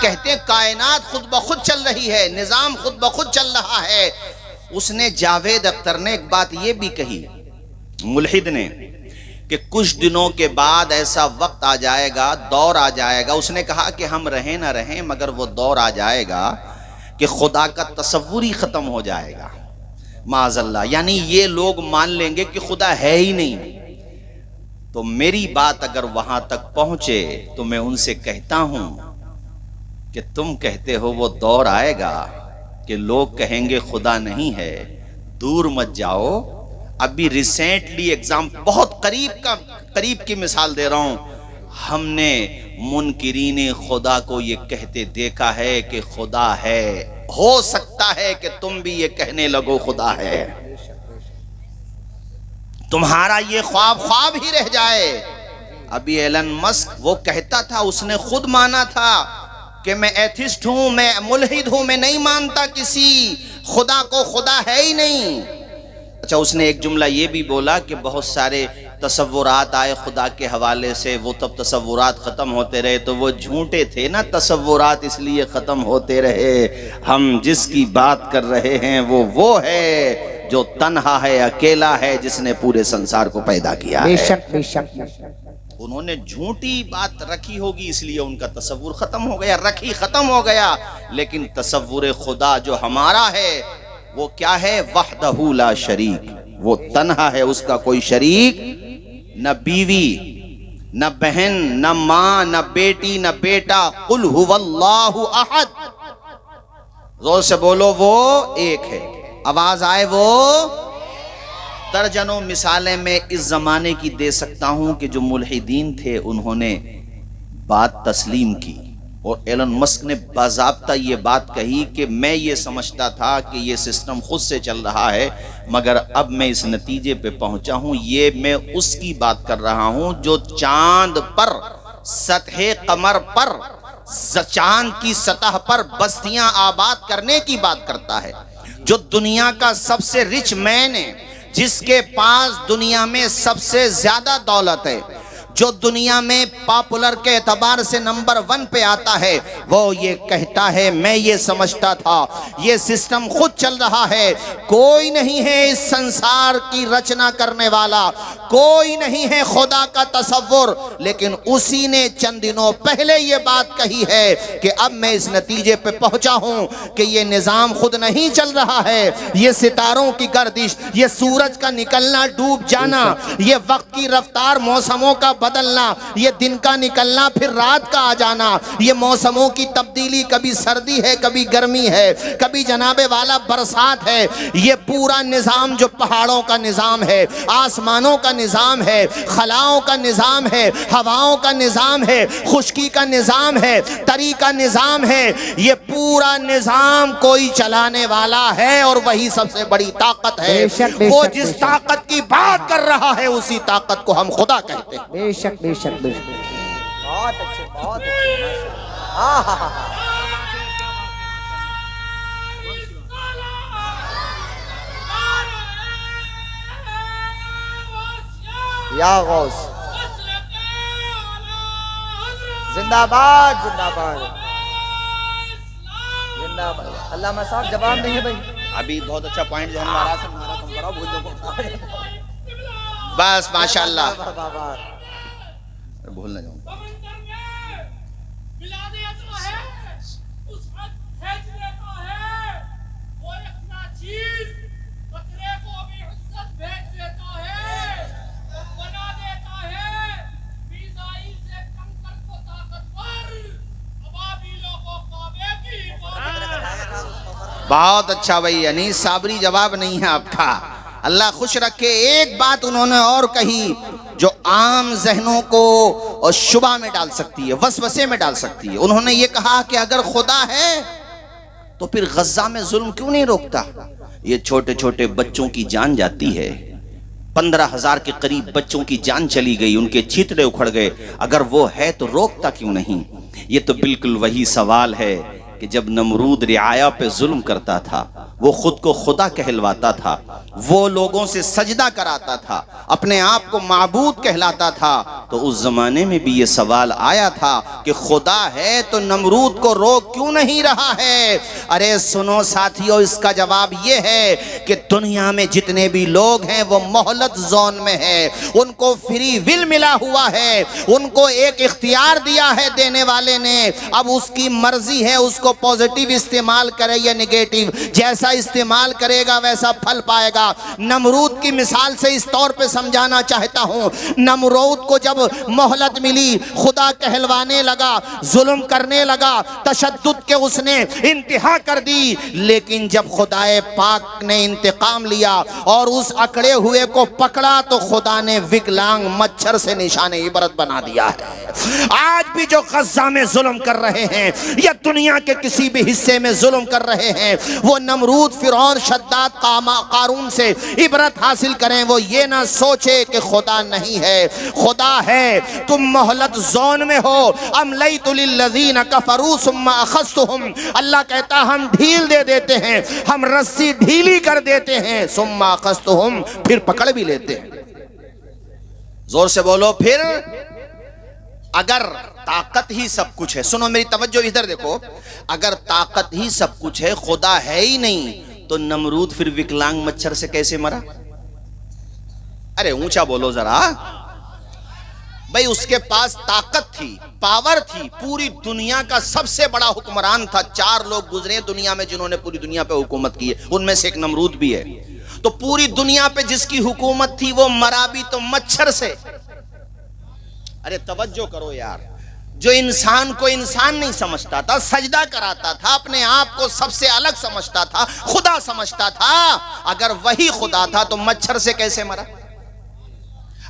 کہتے ہیں کائنات خود بخود چل رہی ہے، نظام خود بخود چل رہا ہے۔ اس نے جاوید اختر نے ایک بات یہ بھی کہی، ملحد نے، کہ کچھ دنوں کے بعد ایسا وقت آ جائے گا، دور آ جائے گا، اس نے کہا کہ ہم رہیں نہ رہیں مگر وہ دور آ جائے گا کہ خدا کا تصور ہی ختم ہو جائے گا، معاذ اللہ، یعنی یہ لوگ مان لیں گے کہ خدا ہے ہی نہیں۔ تو میری بات اگر وہاں تک پہنچے تو میں ان سے کہتا ہوں کہ تم کہتے ہو وہ دور آئے گا کہ لوگ کہیں گے خدا نہیں ہے، دور مت جاؤ۔ ابھی ریسنٹلی ایگزام بہت قریب کی مثال دے رہا ہوں، ہم نے منکرین خدا کو یہ کہتے دیکھا ہے کہ خدا ہے، ہو سکتا ہے کہ تم بھی یہ کہنے لگو خدا ہے، تمہارا یہ خواب ہی رہ جائے۔ ابھی ایلن مسک وہ کہتا تھا، اس نے خود مانا تھا کہ میں ایتھسٹ ہوں، میں ملحد ہوں، میں نہیں مانتا کسی خدا کو، خدا ہے ہی نہیں۔ اچھا، اس نے ایک جملہ یہ بھی بولا کہ بہت سارے تصورات آئے خدا کے حوالے سے، وہ تب تصورات ختم ہوتے رہے تو وہ جھوٹے تھے نا تصورات، اس لیے ختم ہوتے رہے۔ ہم جس کی بات کر رہے ہیں وہ ہے جو تنہا ہے، اکیلا ہے، جس نے پورے سنسار کو پیدا کیا ہے۔ بے شک بے شک۔ انہوں نے جھوٹی بات رکھی ہوگی اس لیے ان کا تصور ختم ہو گیا، ختم ہو گیا، لیکن تصور خدا جو ہمارا ہے وہ کیا ہے؟ وحدہ لا شریک، وہ تنہا ہے، اس کا کوئی شریک، نہ بیوی، نہ بہن، نہ ماں، نہ بیٹی، نہ بیٹا۔ قل هو اللہ احد، زور سے بولو وہ ایک ہے، آواز آئے وہ۔ درجنوں مثالیں میں اس زمانے کی دے سکتا ہوں کہ جو ملحدین تھے انہوں نے بات تسلیم کی، اور ایلن مسک نے باضابطہ یہ بات کہی کہ میں یہ سمجھتا تھا کہ یہ سسٹم خود سے چل رہا ہے، مگر اب میں اس نتیجے پہ پہنچا ہوں، یہ میں اس کی بات کر رہا ہوں جو چاند پر، سطح قمر پر، چاند کی سطح پر بستیاں آباد کرنے کی بات کرتا ہے، جو دنیا کا سب سے رچ مین ہے، جس کے پاس دنیا میں سب سے زیادہ دولت ہے، جو دنیا میں پاپولر کے اعتبار سے نمبر 1 پہ آتا ہے، وہ یہ کہتا ہے میں یہ سمجھتا تھا یہ سسٹم خود چل رہا ہے، کوئی نہیں ہے اس سنسار کی رچنا کرنے والا، کوئی نہیں ہے خدا کا تصور، لیکن اسی نے چند دنوں پہلے یہ بات کہی ہے کہ اب میں اس نتیجے پہ پہنچا ہوں کہ یہ نظام خود نہیں چل رہا ہے، یہ ستاروں کی گردش، یہ سورج کا نکلنا ڈوب جانا، یہ وقت کی رفتار، موسموں کا بدلنا، یہ دن کا نکلنا پھر رات کا آ جانا، یہ موسموں کی تبدیلی، کبھی سردی ہے، کبھی گرمی ہے، کبھی جناب والا برسات ہے، یہ پورا نظام جو پہاڑوں کا نظام ہے، آسمانوں کا نظام ہے، خلاؤں کا نظام ہے، ہواؤں کا نظام ہے، خشکی کا نظام ہے، تری کا نظام ہے، یہ پورا نظام کوئی چلانے والا ہے، اور وہی سب سے بڑی طاقت ہے۔ وہ جس طاقت کی بات کر رہا ہے اسی طاقت کو ہم خدا کہتے ہیں۔ بے شک بے شک بے شک۔ بہت اچھے، بہت اچھے۔ یا غوث زندہ باد، زندہ باد، زندہ باد۔ علامہ صاحب جواب نہیں ہے بھائی، ابھی بہت اچھا پوائنٹ ذہن میں آ رہا ہے، ہمارا کم کراؤ، بھول جاؤ بس، ماشاءاللہ، بھول نہ جاؤں۔ بہت اچھا بھائی، انیس صابری جواب نہیں ہے آپ کا، اللہ خوش رکھے۔ ایک بات انہوں نے اور کہی جو عام ذہنوں کو شبہ میں ڈال سکتی ہے، وسوسے میں ڈال سکتی ہے۔ انہوں نے یہ کہا کہ اگر خدا ہے تو پھر غزہ میں ظلم کیوں نہیں روکتا؟ یہ چھوٹے چھوٹے بچوں کی جان جاتی ہے، 15,000 کے قریب بچوں کی جان چلی گئی، ان کے چھیتڑے اکھڑ گئے، اگر وہ ہے تو روکتا کیوں نہیں؟ یہ تو بالکل وہی سوال ہے کہ جب نمرود رعایا پہ ظلم کرتا تھا وہ خود کو خدا کہلواتا تھا، وہ لوگوں سے سجدہ کراتا تھا، اپنے آپ کو معبود کہلاتا تھا، تو اس زمانے میں بھی یہ سوال آیا تھا کہ خدا ہے تو نمرود کو روک کیوں نہیں رہا ہے؟ ارے سنو ساتھیو، اس کا جواب یہ ہے کہ دنیا میں جتنے بھی لوگ ہیں وہ مہلت زون میں ہے، ان کو فری ول ملا ہوا ہے، ان کو ایک اختیار دیا ہے دینے والے نے، اب اس کی مرضی ہے اس کو پوزیٹیو استعمال کرے یا نگیٹیو، جیسا استعمال کرے گا ویسا پھل پائے گا۔ نمرود کی مثال سے اس طور پہ سمجھانا چاہتا ہوں، نمرود کو جب مہلت ملی، خدا کہلوانے لگا، ظلم کرنے لگا، تشدد کے اس نے انتہا کر دی، لیکن جب خدا پاک نے انتقام لیا اور اس اکڑے ہوئے کو پکڑا تو خدا نے وکلانگ مچھر سے نشان عبرت بنا دیا ہے۔ آج بھی جو غزہ میں ظلم کر رہے ہیں یا دنیا کے کسی بھی حصے میں ظلم کر رہے ہیں، وہ نمرود، فرعون، شداد، قارون سے عبرت حاصل کریں، وہ یہ نہ سوچے کہ خدا نہیں ہے، خدا ہے۔ تم مہلت زون میں ہو، املیت للذین کفروا ثم اخذتهم، اللہ کہتا ہم ڈھیل دے دیتے ہیں، ہم رسی ڈھیلی کر دیتے ہیں، ثم اخذتهم، پھر پکڑ بھی لیتے ہیں۔ زور سے بولو پھر۔ اگر طاقت ہی سب کچھ ہے، سنو میری توجہ ادھر دیکھو، اگر طاقت ہی سب کچھ ہے، خدا ہے ہی نہیں، تو نمرود پھر وکلانگ مچھر سے کیسے مرا؟ ارے اونچا بولو ذرا بھئی، اس کے پاس طاقت تھی، پاور تھی، پوری دنیا کا سب سے بڑا حکمران تھا، 4 لوگ گزرے دنیا میں جنہوں نے پوری دنیا پہ حکومت کی ہے، ان میں سے ایک نمرود بھی ہے، تو پوری دنیا پہ جس کی حکومت تھی وہ مرا بھی تو مچھر سے۔ ارے توجہ کرو یار، جو انسان کو انسان نہیں سمجھتا تھا، سجدہ کراتا تھا، اپنے آپ کو سب سے الگ سمجھتا تھا، خدا سمجھتا تھا، اگر وہی خدا تھا تو مچھر سے کیسے مرا؟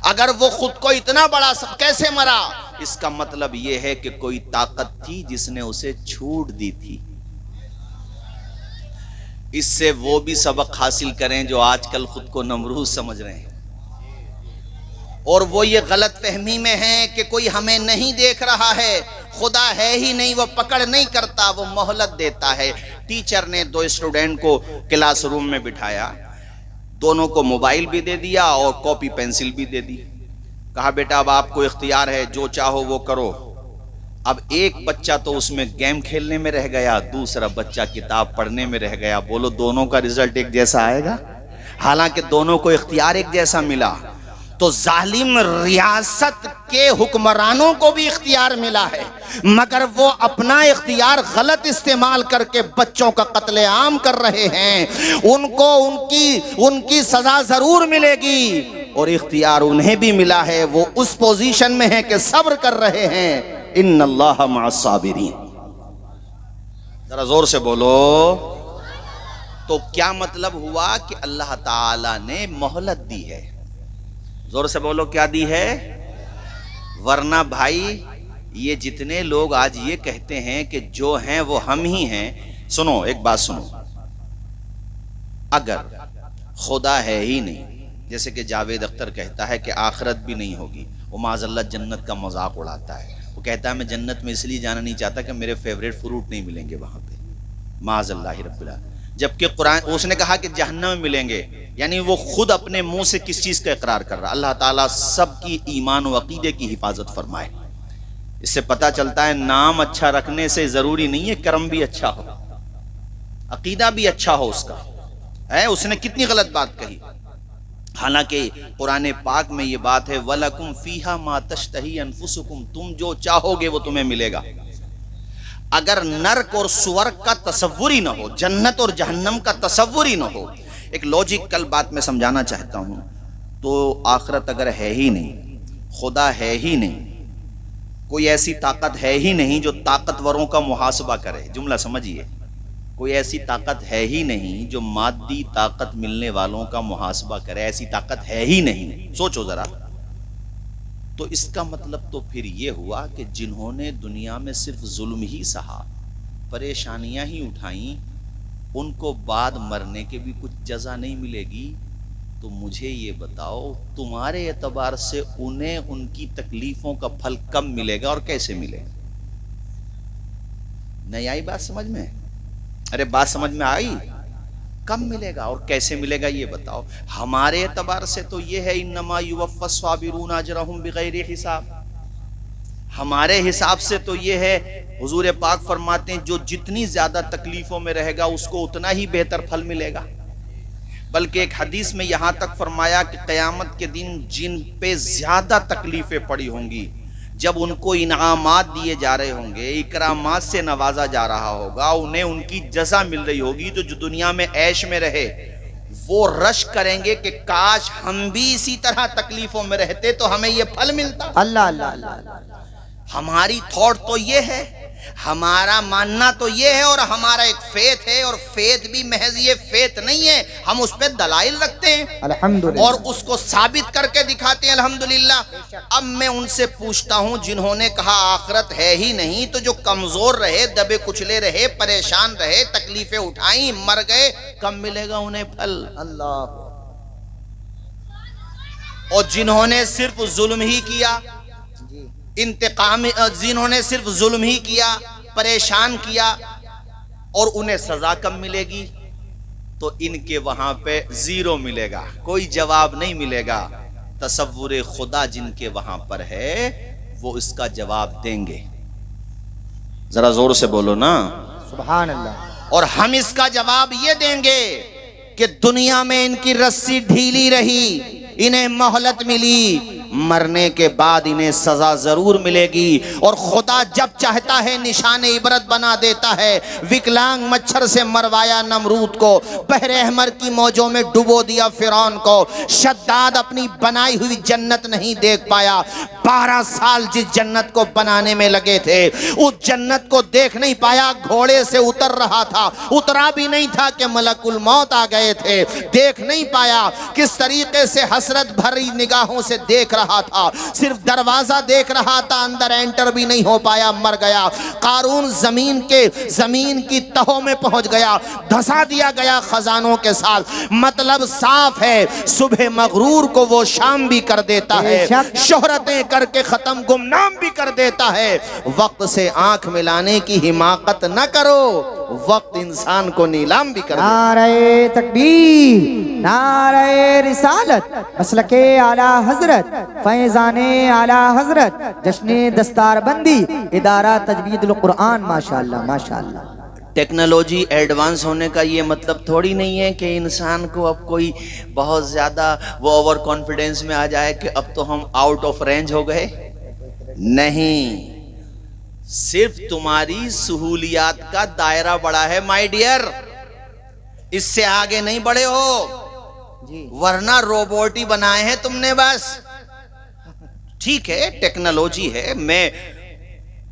اگر وہ خود کو اتنا بڑا کیسے مرا؟ اس کا مطلب یہ ہے کہ کوئی طاقت تھی جس نے اسے چھوٹ دی تھی۔ اس سے وہ بھی سبق حاصل کریں جو آج کل خود کو نمرود سمجھ رہے ہیں، اور وہ یہ غلط فہمی میں ہیں کہ کوئی ہمیں نہیں دیکھ رہا ہے، خدا ہے ہی نہیں، وہ پکڑ نہیں کرتا، وہ مہلت دیتا ہے۔ ٹیچر نے 2 اسٹوڈنٹ کو کلاس روم میں بٹھایا، دونوں کو موبائل بھی دے دیا اور کاپی پینسل بھی دے دی، کہا بیٹا اب آپ کو اختیار ہے، جو چاہو وہ کرو۔ اب ایک بچہ تو اس میں گیم کھیلنے میں رہ گیا، دوسرا بچہ کتاب پڑھنے میں رہ گیا، بولو دونوں کا رزلٹ ایک جیسا آئے گا؟ حالانکہ دونوں کو اختیار ایک جیسا ملا۔ تو ظالم ریاست کے حکمرانوں کو بھی اختیار ملا ہے، مگر وہ اپنا اختیار غلط استعمال کر کے بچوں کا قتل عام کر رہے ہیں۔ ان کو ان کی سزا ضرور ملے گی، اور اختیار انہیں بھی ملا ہے، وہ اس پوزیشن میں ہیں کہ صبر کر رہے ہیں۔ ان اللہ مع الصابرین، ذرا زور سے بولو۔ تو کیا مطلب ہوا کہ اللہ تعالی نے مہلت دی ہے؟ زور سے بولو کیا دی ہے؟ ورنہ بھائی یہ جتنے لوگ آج یہ کہتے ہیں کہ جو ہیں وہ ہم ہی ہیں، سنو ایک بات سنو، اگر خدا ہے ہی نہیں، جیسے کہ جاوید اختر کہتا ہے کہ آخرت بھی نہیں ہوگی، وہ معاذ اللہ جنت کا مذاق اڑاتا ہے، وہ کہتا ہے میں جنت میں اس لیے جانا نہیں چاہتا کہ میرے فیوریٹ فروٹ نہیں ملیں گے وہاں پہ، معاذ اللہ رب العالمین۔ جبکہ قرآن اس نے کہا کہ جہنم میں ملیں گے، یعنی وہ خود اپنے منہ سے کس چیز کا اقرار کر رہا؟ اللہ تعالیٰ سب کی ایمان و عقیدے کی حفاظت فرمائے۔ اس سے پتہ چلتا ہے نام اچھا رکھنے سے ضروری نہیں ہے کرم بھی اچھا ہو، عقیدہ بھی اچھا ہو اس کا ہے۔ اس نے کتنی غلط بات کہی، حالانکہ قرآن پاک میں یہ بات ہے وَلَكُمْ فِيهَا مَا تَشْتَهِي أَنفُسُكُمْ، تم جو چاہو گے وہ تمہیں ملے گا۔ اگر نرک اور سورگ کا تصور ہی نہ ہو، جنت اور جہنم کا تصور ہی نہ ہو، ایک لوجیکل بات میں سمجھانا چاہتا ہوں، تو آخرت اگر ہے ہی نہیں، خدا ہے ہی نہیں، کوئی ایسی طاقت ہے ہی نہیں جو طاقتوروں کا محاسبہ کرے، جملہ سمجھیے، کوئی ایسی طاقت ہے ہی نہیں جو مادی طاقت ملنے والوں کا محاسبہ کرے، ایسی طاقت ہے ہی نہیں، سوچو ذرا۔ تو اس کا مطلب تو پھر یہ ہوا کہ جنہوں نے دنیا میں صرف ظلم ہی سہا، پریشانیاں ہی اٹھائیں، ان کو بعد مرنے کے بھی کچھ جزا نہیں ملے گی۔ تو مجھے یہ بتاؤ تمہارے اعتبار سے انہیں ان کی تکلیفوں کا پھل کب ملے گا اور کیسے ملے گا؟ نہیں آئی بات سمجھ میں؟ ارے بات سمجھ میں آئی؟ کم ملے گا. اور کیسے ملے گا یہ بتاؤ. ہمارے اعتبار سے تو یہ ہے انما یوفی الصابرون اجرهم بغیر حساب. ہمارے حساب سے تو یہ ہے، حضور پاک فرماتے ہیں جو جتنی زیادہ تکلیفوں میں رہے گا اس کو اتنا ہی بہتر پھل ملے گا. بلکہ ایک حدیث میں یہاں تک فرمایا کہ قیامت کے دن جن پہ زیادہ تکلیفیں پڑی ہوں گی، جب ان کو انعامات دیے جا رہے ہوں گے، اکرامات سے نوازا جا رہا ہوگا، انہیں ان کی جزا مل رہی ہوگی، تو جو دنیا میں عیش میں رہے وہ رش کریں گے کہ کاش ہم بھی اسی طرح تکلیفوں میں رہتے تو ہمیں یہ پھل ملتا. اللہ اللہ اللہ. ہماری تھاٹ تو یہ ہے، ہمارا ماننا تو یہ ہے، اور ہمارا ایک فیتھ ہے، اور فیتھ بھی محض یہ فیتھ نہیں ہے، ہم اس پہ دلائل رکھتے ہیں الحمدللہ، اور اس کو ثابت کر کے دکھاتے ہیں الحمدللہ. اب میں ان سے پوچھتا ہوں جنہوں نے کہا آخرت ہے ہی نہیں، تو جو کمزور رہے، دبے کچلے رہے، پریشان رہے، تکلیفیں اٹھائیں، مر گئے، کب ملے گا انہیں پھل؟ اللہ. اور جنہوں نے صرف ظلم ہی کیا، جی انتقام، جنہوں نے صرف ظلم ہی کیا، پریشان کیا، اور انہیں سزا کم ملے گی؟ تو ان کے وہاں پہ زیرو ملے گا، کوئی جواب نہیں ملے گا. تصور خدا جن کے وہاں پر ہے وہ اس کا جواب دیں گے. ذرا زور سے بولو نا. سبحان اللہ. اور ہم اس کا جواب یہ دیں گے کہ دنیا میں ان کی رسی ڈھیلی رہی، انہیں مہلت ملی، مرنے کے بعد انہیں سزا ضرور ملے گی. اور خدا جب چاہتا ہے نشان عبرت بنا دیتا ہے. وکلانگ مچھر سے مروایا نمرود کو، بحر احمر کی موجوں میں ڈبو دیا فرعون کو. شداد اپنی بنائی ہوئی جنت نہیں دیکھ پایا. 12 سال جس جنت کو بنانے میں لگے تھے اس جنت کو دیکھ نہیں پایا. گھوڑے سے اتر رہا تھا، اترا بھی نہیں تھا کہ ملک الموت آ گئے تھے. دیکھ نہیں پایا کس طریقے سے حسرت بھری نگاہوں سے دیکھ رہا تھا، صرف دروازہ دیکھ رہا تھا، اندر انٹر بھی نہیں ہو پایا، مر گیا. قارون زمین کی تہوں میں پہنچ گیا، دھسا دیا گیا خزانوں کے ساتھ. مطلب صاف ہے، صبح مغرور کو وہ شام بھی کر دیتا ہے، شہرتیں کر کے ختم گمنام بھی کر دیتا ہے. وقت سے آنکھ ملانے کی حماقت نہ کرو، وقت انسان کو نیلام بھی کر دیتا ہے. نعرہ تکبیر، نعرہ رسالت، مسلک اعلی حضرت، فیضان اعلی حضرت، جشن دستار بندی، ادارہ تجوید القرآن. ماشاءاللہ ماشاءاللہ. ٹیکنالوجی ایڈوانس ہونے کا یہ مطلب تھوڑی نہیں ہے کہ انسان کو اب کوئی بہت زیادہ وہ اوور کانفیڈنس میں آ جائے کہ اب تو ہم آؤٹ آف رینج ہو گئے. نہیں، صرف تمہاری سہولیات کا دائرہ بڑا ہے مائی ڈیئر، اس سے آگے نہیں بڑھے ہو. ورنہ روبوٹ ہی بنائے ہیں تم نے بس. ٹھیک ہے ٹیکنالوجی ہے، میں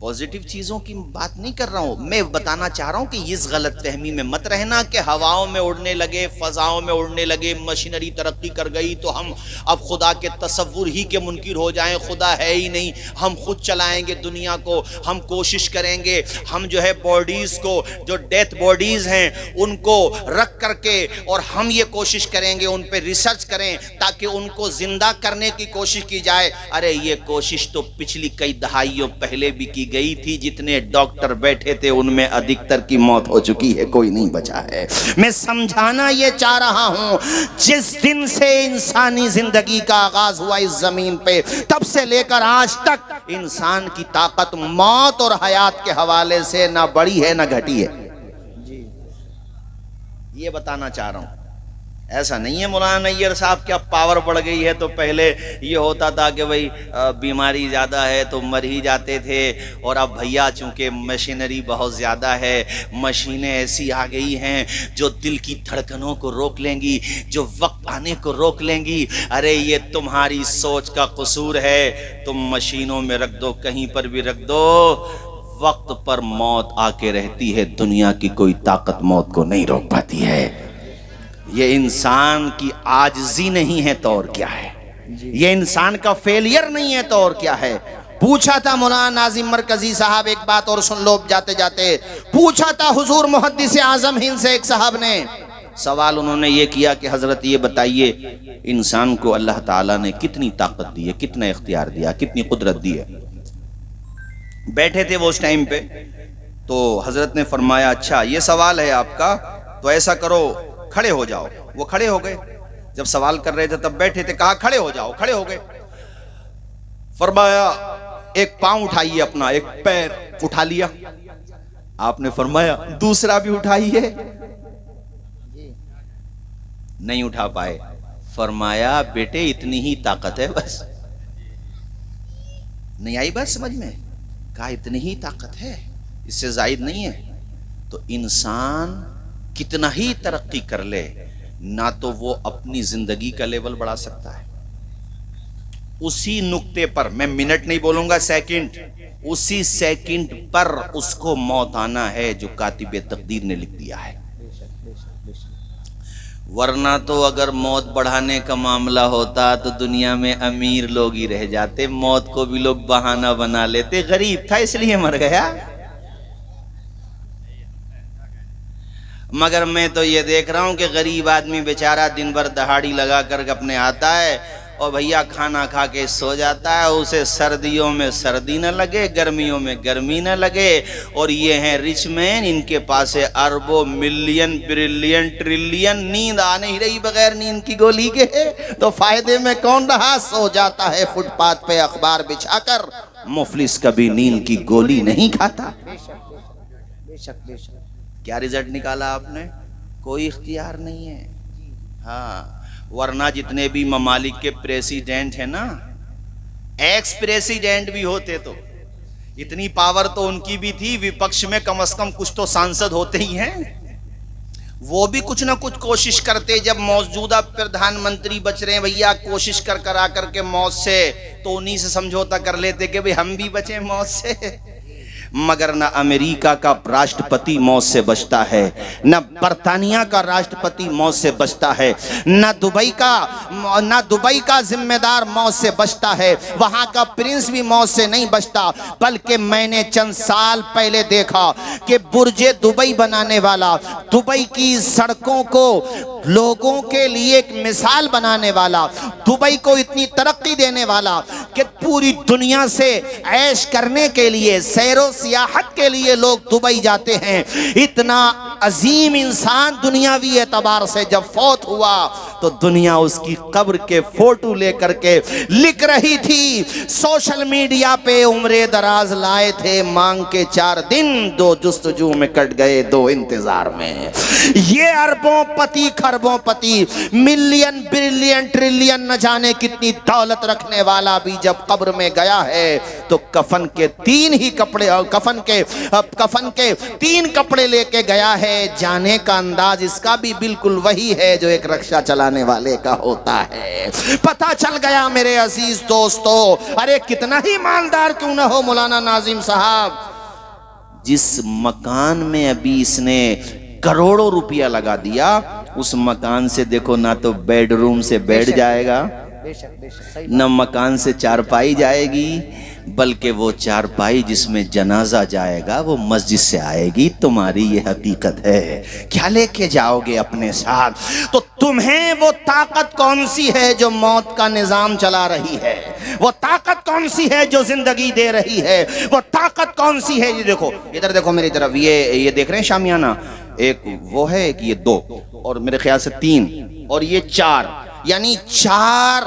پوزیٹیو چیزوں کی بات نہیں کر رہا ہوں، میں بتانا چاہ رہا ہوں کہ اس غلط فہمی میں مت رہنا کہ ہواؤں میں اڑنے لگے، فضاؤں میں اڑنے لگے، مشینری ترقی کر گئی تو ہم اب خدا کے تصور ہی کے منکر ہو جائیں. خدا ہے ہی نہیں، ہم خود چلائیں گے دنیا کو، ہم کوشش کریں گے، ہم جو ہے باڈیز کو، جو ڈیتھ باڈیز ہیں ان کو رکھ کر کے، اور ہم یہ کوشش کریں گے ان پہ ریسرچ کریں تاکہ ان کو زندہ کرنے کی کوشش کی جائے. ارے یہ کوشش تو پچھلی کئی دہائیوں پہلے بھی کی گئی تھی. جتنے ڈاکٹر بیٹھے تھے ان میں ادھکتر کی موت ہو چکی ہے، کوئی نہیں بچا ہے. میں سمجھانا یہ چاہ رہا ہوں، جس دن سے انسانی زندگی کا آغاز ہوا اس زمین پہ، تب سے لے کر آج تک انسان کی طاقت موت اور حیات کے حوالے سے نہ بڑھی ہے نہ گھٹی ہے. یہ بتانا چاہ رہا ہوں. ایسا نہیں ہے مولانا نیر صاحب کیا پاور بڑھ گئی ہے تو پہلے یہ ہوتا تھا کہ بھئی بیماری زیادہ ہے تو مر ہی جاتے تھے، اور اب بھیا چونکہ مشینری بہت زیادہ ہے، مشینیں ایسی آ گئی ہیں جو دل کی دھڑکنوں کو روک لیں گی، جو وقت آنے کو روک لیں گی. ارے یہ تمہاری سوچ کا قصور ہے. تم مشینوں میں رکھ دو، کہیں پر بھی رکھ دو، وقت پر موت آ کے رہتی ہے. دنیا کی کوئی طاقت موت کو نہیں روک پاتی ہے. یہ انسان کی عاجزی نہیں ہے تو اور کیا ہے، یہ انسان کا فیلئر نہیں ہے تو اور کیا ہے. پوچھا تھا مولانا ناظم مرکزی صاحب، ایک بات اور سن لو جاتے جاتے، پوچھا تھا حضور محدث اعظم ہند سے ایک صاحب نے سوال، انہوں نے یہ کیا کہ حضرت یہ بتائیے انسان کو اللہ تعالیٰ نے کتنی طاقت دی ہے، کتنا اختیار دیا، کتنی قدرت دی ہے. بیٹھے تھے وہ اس ٹائم پہ، تو حضرت نے فرمایا اچھا یہ سوال ہے آپ کا، تو ایسا کرو کھڑے ہو جاؤ. وہ کھڑے ہو گئے. جب سوال کر رہے تھے تب بیٹھے تھے. کہا کھڑے ہو جاؤ. کھڑے ہو گئے. فرمایا ایک پاؤں اٹھائیے اپنا, ایک پیر اٹھا لیا. آپ نے فرمایا دوسرا بھی اٹھائیے. نہیں اٹھا پائے. فرمایا بیٹے اتنی ہی طاقت ہے بس. نہیں آئی بات سمجھ میں؟ کہا اتنی ہی طاقت ہے, اس سے زائد نہیں ہے. تو انسان کتنا ہی ترقی کر لے, نہ تو وہ اپنی زندگی کا لیول بڑھا سکتا ہے. اسی نقطے پر, میں منٹ نہیں بولوں گا, سیکنڈ, اسی سیکنڈ پر اس کو موت آنا ہے جو کاتب تقدیر نے لکھ دیا ہے. ورنہ تو اگر موت بڑھانے کا معاملہ ہوتا تو دنیا میں امیر لوگ ہی رہ جاتے, موت کو بھی لوگ بہانہ بنا لیتے. غریب تھا اس لیے مر گیا. مگر میں تو یہ دیکھ رہا ہوں کہ غریب آدمی بیچارہ دن بھر دہاڑی لگا کر اپنے آتا ہے اور بھیا کھانا کھا کے سو جاتا ہے. اسے سردیوں میں سردی نہ لگے, گرمیوں میں گرمی نہ لگے. اور یہ ہیں رچ مین, ان کے پاس ہے اربوں ملین بریلین ٹریلین. نیند آ نہیں رہی بغیر نیند کی گولی کے, تو فائدے میں کون رہا؟ سو جاتا ہے فٹ پاتھ پہ اخبار بچھا کر. مفلس کبھی نیند کی گولی نہیں کھاتا. بے شک بے شک. کیا رزلٹ نکالا آپ نے؟ کوئی اختیار نہیں ہے. ہاں, ورنہ جتنے بھی ممالک کے پریسیڈنٹ ہیں نا, ایکس پریسیڈنٹ بھی ہوتے تو اتنی پاور تو ان کی بھی تھی, وپکش میں کم از کم کچھ تو سانسد ہوتے ہی ہیں. وہ بھی کچھ نہ کچھ کوشش کرتے. جب موجودہ پردھان منتری بچ رہے ہیں بھیا, کوشش کر آ کر کے موت سے, تو انہی سے سمجھوتا کر لیتے کہ بھئی ہم بھی بچیں موت سے. مگر نہ امریکہ کا راشٹرپتی موت سے بچتا ہے, نہ برطانیہ کا راشٹرپتی موت سے بچتا ہے, نہ دبئی کا ذمہ دار موت سے بچتا ہے, وہاں کا پرنس بھی موت سے نہیں بچتا. بلکہ میں نے چند سال پہلے دیکھا کہ برج دبئی بنانے والا, دبئی کی سڑکوں کو لوگوں کے لیے ایک مثال بنانے والا, دبئی کو اتنی ترقی دینے والا کہ پوری دنیا سے عیش کرنے کے لیے, سیر و سیاحت کے لیے لوگ دبئی جاتے ہیں. اتنا عظیم انسان دنیاوی اعتبار سے جب فوت ہوا تو دنیا اس کی قبر کے فوٹو لے کر کے لکھ رہی تھی, سوشل میڈیا پہ عمر دراز لائے تھے مانگ کے 4 دن, 2 جستجو میں کٹ گئے 2 انتظار میں. یہ اربوں پتی خربوں پتی, ملین بریلین ٹریلین نہ جانے کتنی دولت رکھنے والا بھی جب قبر میں گیا ہے تو کفن کے 3 ہی کپڑے, کفن کے 3 کپڑے لے کے گیا ہے. جانے کا انداز اس کا بھی بالکل وہی ہے جو ایک رکشہ چلانے والے کا ہوتا ہے. پتہ چل گیا میرے عزیز دوستو, ارے کتنا ہی مالدار کیوں نہ ہو مولانا ناظم صاحب, جس مکان میں ابھی اس نے کروڑوں روپیہ لگا دیا, اس مکان سے دیکھو نہ تو بیڈ روم سے بیٹھ جائے گا, نہ مکان سے چارپائی جائے گی, بلکہ وہ چارپائی جس میں جنازہ جائے گا وہ مسجد سے آئے گی. تمہاری یہ حقیقت ہے, کیا لے کے جاؤ گے اپنے ساتھ؟ تو تمہیں وہ طاقت کون سی ہے جو موت کا نظام چلا رہی ہے؟ وہ طاقت کون سی ہے جو زندگی دے رہی ہے؟ وہ طاقت کون سی ہے؟ یہ دیکھو, ادھر دیکھو میری طرف, یہ دیکھ رہے ہیں شامیانہ, ایک وہ ہے, ایک یہ 2, اور میرے خیال سے 3, اور یہ 4, یعنی 4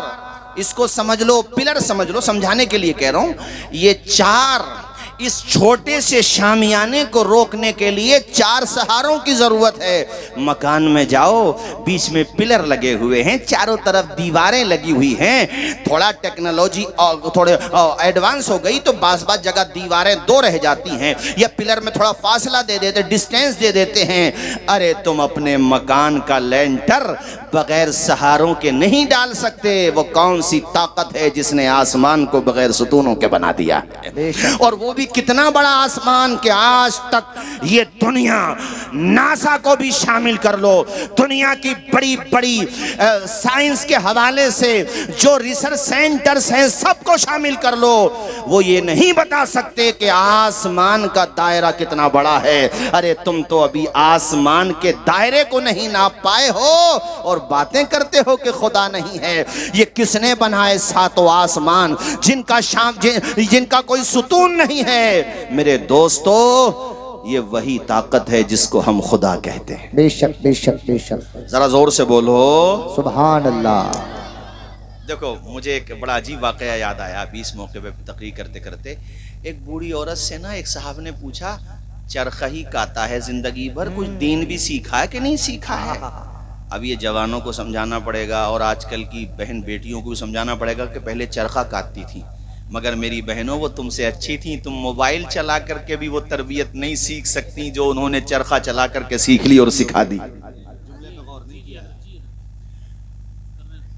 اس کو سمجھ لو, پلر سمجھ لو, سمجھانے کے لیے کہہ رہا ہوں. یہ 4 اس چھوٹے سے شامیانے کو روکنے کے لیے 4 سہاروں کی ضرورت ہے. مکان میں جاؤ, بیچ میں پلر لگے ہوئے ہیں, چاروں طرف دیواریں لگی ہوئی ہیں. تھوڑا ٹیکنالوجی تھوڑے ایڈوانس ہو گئی تو بعض جگہ دیواریں 2 رہ جاتی ہیں, یا پلر میں تھوڑا فاصلہ دے دیتے, ڈسٹینس دے دیتے ہیں. ارے تم اپنے مکان کا لینٹر بغیر سہاروں کے نہیں ڈال سکتے. وہ کون سی طاقت ہے جس نے آسمان کو بغیر ستونوں کے بنا دیا ہے؟ اور وہ بھی کتنا بڑا آسمان کہ آج تک یہ دنیا, ناسا کو بھی شامل کر لو, دنیا کی بڑی بڑی سائنس کے حوالے سے جو ریسرچ سینٹرز ہیں سب کو شامل کر لو, وہ یہ نہیں بتا سکتے کہ آسمان کا دائرہ کتنا بڑا ہے. ارے تم تو ابھی آسمان کے دائرے کو نہیں ناپ پائے ہو اور باتیں کرتے ہو کہ خدا نہیں ہے. یہ کس نے بنائے 7 آسمان جن کا کوئی ستون نہیں ہے؟ میرے دوستو, یہ وہی طاقت ہے جس کو ہم خدا کہتے ہیں. بے شک بے شک بے شک. ذرا زور سے بولو سبحان اللہ. دیکھو مجھے ایک بڑا عجیب واقعہ یاد آیا ابھی اس موقع پہ تقریر کرتے کرتے. ایک بوڑھی عورت سے نا ایک صاحب نے پوچھا چرخہ ہی کاتا ہے زندگی بھر, کچھ دین بھی سیکھا ہے کہ نہیں سیکھا ہے؟ اب یہ جوانوں کو سمجھانا پڑے گا اور آج کل کی بہن بیٹیوں کو بھی سمجھانا پڑے گا کہ پہلے چرخہ کاٹتی تھی, مگر میری بہنوں وہ تم سے اچھی تھیں, تم موبائل چلا کر کے بھی وہ تربیت نہیں سیکھ سکتی جو انہوں نے چرخہ چلا کر کے سیکھ لی اور سکھا دی.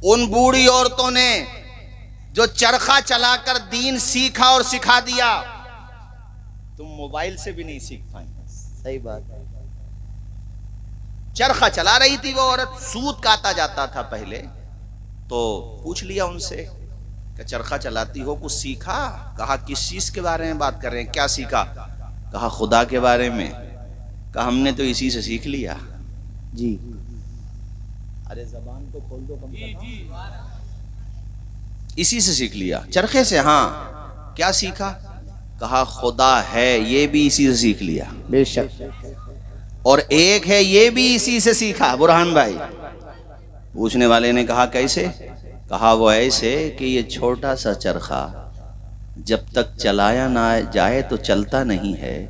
ان بوڑھی عورتوں نے جو چرخہ چلا کر دین سیکھا اور سکھا دیا, تم موبائل سے بھی نہیں سیکھ پائیں. صحیح بات ہے. چرخہ چلا رہی تھی وہ عورت, سوت کاتا جاتا تھا پہلے, تو پوچھ لیا ان سے کہ چرخہ چلاتی ہو کچھ سیکھا؟ کہا کس چیز کے بارے میں بات کر رہے ہیں, کیا سیکھا؟ کہا خدا کے بارے میں. کہا ہم نے تو اسی سے سیکھ لیا. جی ارے زبان کو کھول دو کم سے کم. اسی سے سیکھ لیا, چرخے سے. ہاں کیا سیکھا؟ کہا خدا ہے, یہ بھی اسی سے سیکھ لیا. بے شک. اور ایک ہے, یہ بھی اسی سے سیکھا. برہان بھائی پوچھنے والے نے کہا کیسے؟ کہا وہ ایسے کہ یہ چھوٹا سا چرخہ جب تک چلایا نہ جائے تو چلتا نہیں ہے,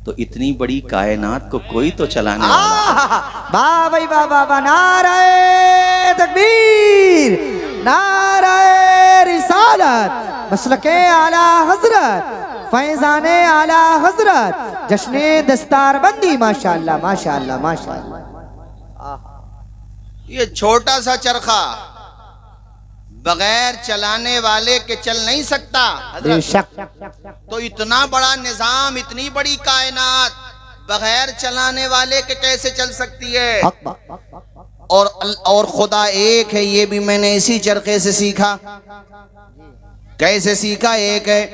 تو اتنی بڑی کائنات کو کوئی تو چلانے والا. واہ بھائی واہ واہ واہ. نعرہ تکبیر, نعرہ رسالت, مسلک اعلی حضرت, فیضان اعلی حضرت, جشن دستار بندی. ماشاءاللہ ماشاءاللہ ماشاءاللہ. یہ چھوٹا سا چرخہ بغیر چلانے والے کے چل نہیں سکتا بے شک. تو اتنا بڑا نظام, اتنی بڑی کائنات بغیر چلانے والے کے کیسے چل سکتی ہے؟ اور خدا ایک ہے, یہ بھی میں نے اسی چرخے سے سیکھا. کیسے سیکھا؟ ایک ہے.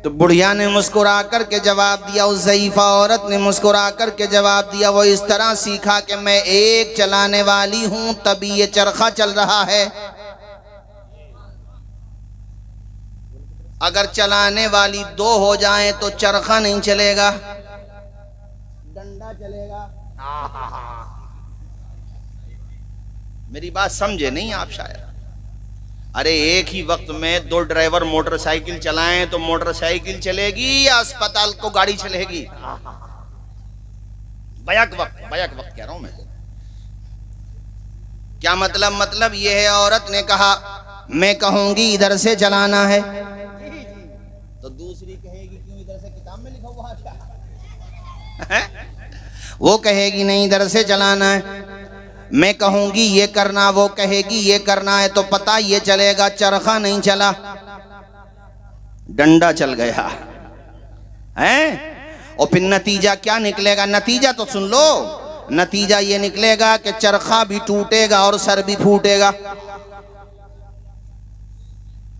تو بڑھیا نے مسکرا کر کے جواب دیا, اس ضعیفہ عورت نے مسکرا کر کے جواب دیا, وہ اس طرح سیکھا کہ میں ایک چلانے والی ہوں تبھی یہ چرخہ چل رہا ہے. اگر چلانے والی دو ہو جائیں تو چرخہ نہیں چلے گا, ڈنڈا چلے گا. میری بات سمجھے نہیں آپ شاید؟ ارے ایک ہی وقت میں دو ڈرائیور موٹر سائیکل چلائیں تو موٹر سائیکل چلے گی یا اسپتال کو گاڑی چلے گی؟ بیک وقت کہہ رہا ہوں میں. کیا مطلب؟ مطلب یہ ہے, عورت نے کہا میں کہوں گی ادھر سے چلانا ہے, تو دوسری کہے گی کیوں ادھر سے, کتاب میں لکھا ہوا ہے. وہ کہے گی نہیں ادھر سے چلانا ہے. میں کہوں گی یہ کرنا, وہ کہے گی یہ کرنا ہے, تو پتہ یہ چلے گا چرخہ نہیں چلا, ڈنڈا چل گیا ہے. اور پھر نتیجہ کیا نکلے گا؟ نتیجہ تو سن لو. نتیجہ یہ نکلے گا کہ چرخہ بھی ٹوٹے گا اور سر بھی پھوٹے گا.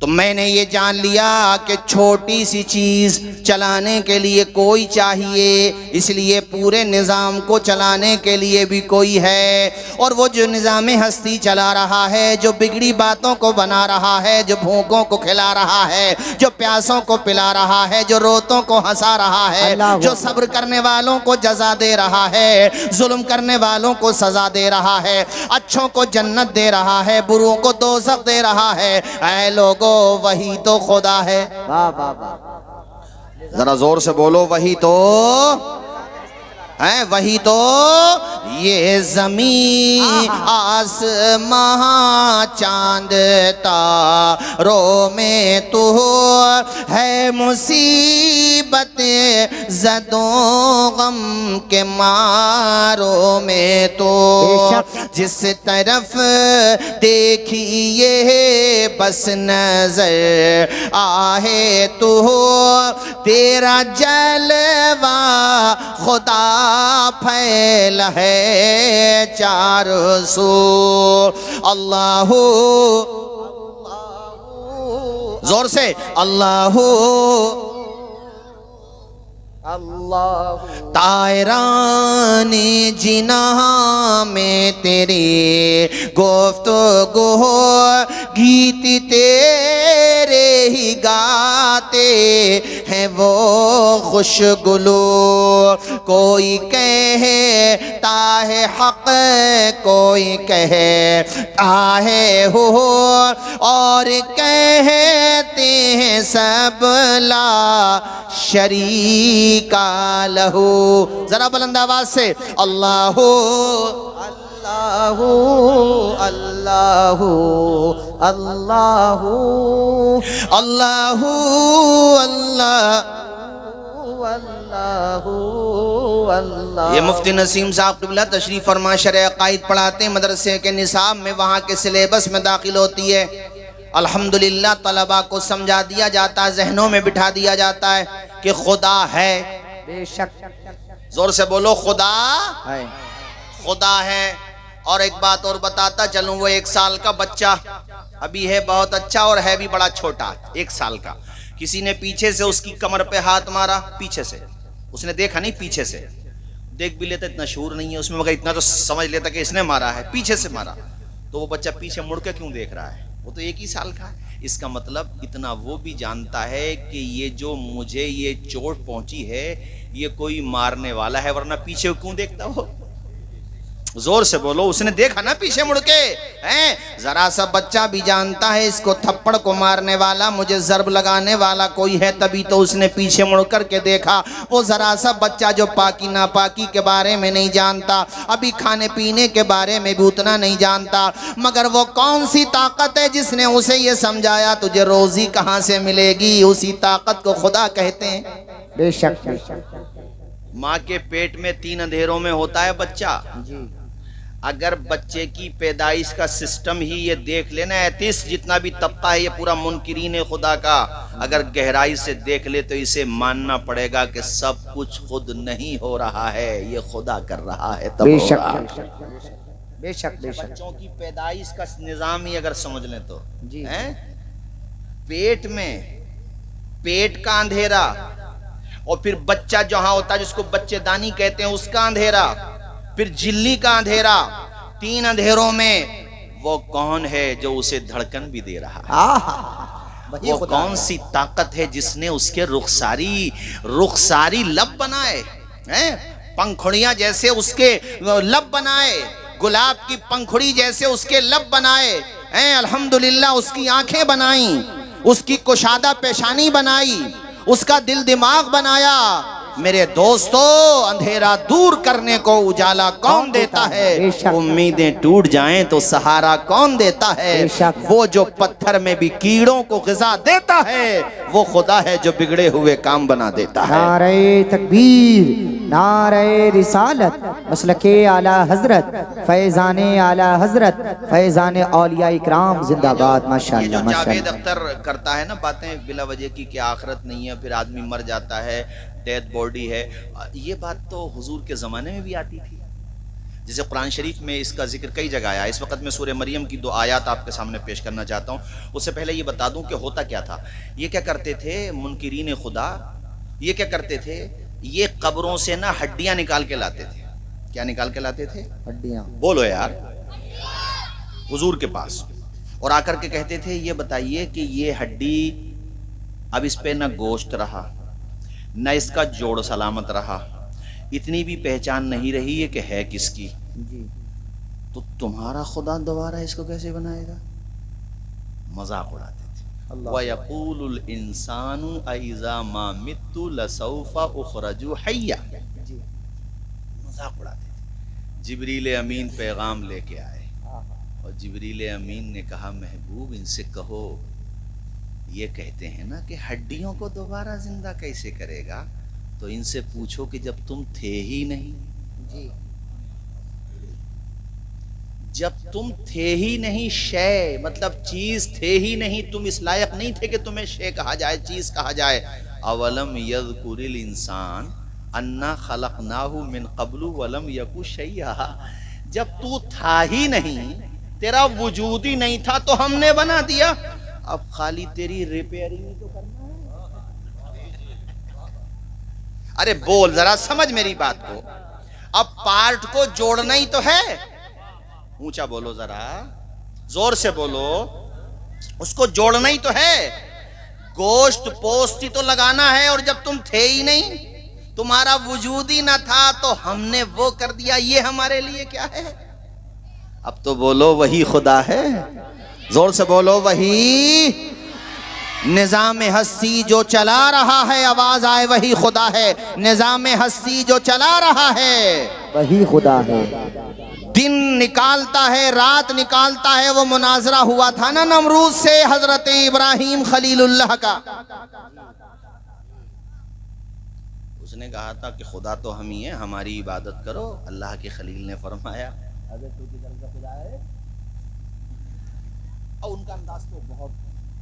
تو میں نے یہ جان لیا کہ چھوٹی سی چیز چلانے کے لیے کوئی چاہیے, اس لیے پورے نظام کو چلانے کے لیے بھی کوئی ہے. اور وہ جو نظام ہستی چلا رہا ہے, جو بگڑی باتوں کو بنا رہا ہے, جو بھوکوں کو کھلا رہا ہے, جو پیاسوں کو پلا رہا ہے, جو روتوں کو ہنسا رہا ہے, جو صبر کرنے والوں کو جزا دے رہا ہے, ظلم کرنے والوں کو سزا دے رہا ہے, اچھوں کو جنت دے رہا ہے, بروں کو دوزخ دے رہا ہے, اے لوگوں وہی تو خدا ہے. واہ واہ واہ. ذرا زور سے بولو وہی تو ہے, وہی تو. یہ زمین آسمان چاند تاروں میں تو ہے مصیبت زدوں غم کے ماروں میں تو. جس طرف دیکھیے بس نظر آئے تو تیرا جلوہ خدا پھیل ہے چار سو. اللہ زور سے اللہ اللہ طائران جناح میں تیری گفتگو گیت تیرے ہی گاتے ہیں وہ خوشگلو کوئی کہتا ہے حق کوئی کہتا ہے ہو اور کہتے ہیں سب لا شریک لہو ذرا بلند آواز سے اللہ اللہ اللہ اللہ اللہ اللہ اللہ یہ مفتی نسیم صاحب قبلہ تشریف فرما شرح عقائد پڑھاتے ہیں مدرسے کے نصاب میں وہاں کے سلیبس میں داخل ہوتی ہے الحمدللہ طلباء کو سمجھا دیا جاتا ہے ذہنوں میں بٹھا دیا جاتا ہے کہ خدا ہے بے شک زور سے بولو خدا ہے خدا ہے اور ایک بات اور بتاتا چلوں وہ 1 سال کا بچہ ابھی ہے بہت اچھا اور ہے بھی بڑا چھوٹا 1 سال کا کسی نے پیچھے سے اس کی کمر پہ ہاتھ مارا پیچھے سے اس نے دیکھا نہیں پیچھے سے دیکھ بھی لیتا اتنا شعور نہیں ہے اس میں مگر اتنا تو سمجھ لیتا کہ اس نے مارا ہے پیچھے سے مارا تو وہ بچہ پیچھے مڑ کے کیوں دیکھ رہا ہے وہ تو 1 ہی سال کا ہے اس کا مطلب اتنا وہ بھی جانتا ہے کہ یہ جو مجھے یہ چوٹ پہنچی ہے یہ کوئی مارنے والا ہے ورنہ پیچھے کیوں دیکھتا وہ زور سے بولو اس نے دیکھا نا پیچھے مڑ کے ذرا سا بچہ بھی جانتا ہے اس کو تھپڑ کو مارنے والا مجھے ضرب لگانے والا کوئی ہے تبھی تو اس نے پیچھے مڑ کر کے دیکھا وہ ذرا سا بچہ جو پاکی ناپاکی کے بارے میں نہیں جانتا ابھی کھانے پینے کے بارے میں بھی اتنا نہیں جانتا مگر وہ کون سی طاقت ہے جس نے اسے یہ سمجھایا تجھے روزی کہاں سے ملے گی اسی طاقت کو خدا کہتے ہیں بے شک بے شک ماں کے پیٹ میں 3 اندھیروں میں ہوتا ہے بچہ جی اگر بچے کی پیدائش کا سسٹم ہی یہ دیکھ لینا ایتھیس جتنا بھی طبقہ ہے یہ پورا منکرین خدا کا اگر گہرائی سے دیکھ لے تو اسے ماننا پڑے گا کہ سب کچھ خود نہیں ہو رہا ہے یہ خدا کر رہا ہے تب بے ہوگا شک بے شک بے شک بچوں کی پیدائش کا نظام ہی اگر سمجھ لیں تو جی پیٹ میں پیٹ کا اندھیرا اور پھر بچہ جہاں ہوتا ہے جس کو بچے دانی کہتے ہیں اس کا اندھیرا پھر جھلی کا اندھیرا 3 اندھیروں میں وہ کون ہے جو اسے دھڑکن بھی دے رہا ہے وہ کون سی طاقت ہے جس نے اس کے رخساری لب بنائے پنکھڑیاں جیسے اس کے لب بنائے گلاب کی پنکھڑی جیسے اس کے لب بنائے الحمدللہ اس کی آنکھیں بنائیں اس کی کشادہ پیشانی بنائی اس کا دل دماغ بنایا میرے دوستو اندھیرا دور کرنے کو اجالا کون دیتا ہے امیدیں ٹوٹ جائیں تو سہارا کون دیتا ہے وہ جو پتھر میں بھی کیڑوں کو غذا دیتا ہے وہ خدا ہے جو بگڑے ہوئے کام بنا دیتا ہے نعرہ تکبیر نعرہ رسالت مسلک اعلی حضرت فیضان اعلی حضرت فیضان اولیاء اکرام زندہ باد یہ ماشاءاللہ جو جاوید ماشاءاللہ اختر کرتا ہے نا باتیں بلا وجہ کی کہ آخرت نہیں ہے پھر آدمی مر جاتا ہے ڈیتھ باڈی ہے یہ بات تو حضور کے زمانے میں بھی آتی تھی جیسے قرآن شریف میں اس کا ذکر کئی جگہ آیا اس وقت میں سورہ مریم کی 2 آیات آپ کے سامنے پیش کرنا چاہتا ہوں اس سے پہلے یہ بتا دوں کہ ہوتا کیا تھا یہ کیا کرتے تھے منکرین خدا یہ کیا کرتے تھے یہ قبروں سے نا ہڈیاں نکال کے لاتے تھے کیا نکال کے لاتے تھے ہڈیاں بولو یار حضور کے پاس اور آ کر کے کہتے تھے یہ بتائیے کہ یہ ہڈی اب اس پہ نہ گوشت رہا نہ اس کا جوڑ سلامت رہا اتنی بھی پہچان نہیں رہی ہے کہ ہے کس کی جی تو تمہارا خدا دوبارہ اس کو کیسے بنائے گا مذاق اڑاتے تھے وَيَقُولُ الْإِنسَانُ أَإِذَا مَا مِتُّ لَسَوْفَ أُخْرَجُ حَيًّا مذاق اڑاتے تھے جبریل امین پیغام لے کے آئے اور جبریل امین نے کہا محبوب ان سے کہو یہ کہتے ہیں نا کہ ہڈیوں کو دوبارہ زندہ کیسے کرے گا تو ان سے پوچھو کہ جب تم تھے ہی نہیں جی جب تم تھے ہی نہیں شے مطلب چیز تھے ہی نہیں تم اس لائق نہیں تھے کہ تمہیں شے کہا جائے چیز کہا جائے اولم یذکر الانسان انا خلقناہ من قبل ولم یک شیئا جب تو تھا ہی نہیں تیرا وجود ہی نہیں تھا تو ہم نے بنا دیا اب خالی تیری ریپیئرنگ تو کرنا ہے ارے بول ذرا، سمجھ میری بات کو. اب پارٹ کو جوڑنا ہی تو ہے. اونچا بولو ذرا، زور سے بولو. اس کو جوڑنا ہی تو ہے. گوشت پوست ہی تو لگانا ہے، اور جب تم تھے ہی نہیں، تمہارا وجود ہی نہ تھا، تو ہم نے وہ کر دیا. یہ ہمارے لیے کیا ہے؟ اب تو بولو وہی خدا ہے. زور سے بولو وہی. نظام ہستی جو چلا رہا ہے، آواز آئے، وہی خدا ہے. نظام ہستی جو چلا رہا ہے وہی خدا ہے. دن نکالتا ہے، رات نکالتا ہے. وہ مناظرہ ہوا تھا نا نمرود سے حضرت ابراہیم خلیل اللہ کا. اس نے کہا تھا کہ خدا تو ہم ہی ہیں، ہماری عبادت کرو. اللہ کے خلیل نے فرمایا اگر تو کی طرف سے خدا ہے. اور ان کا انداز تو بہت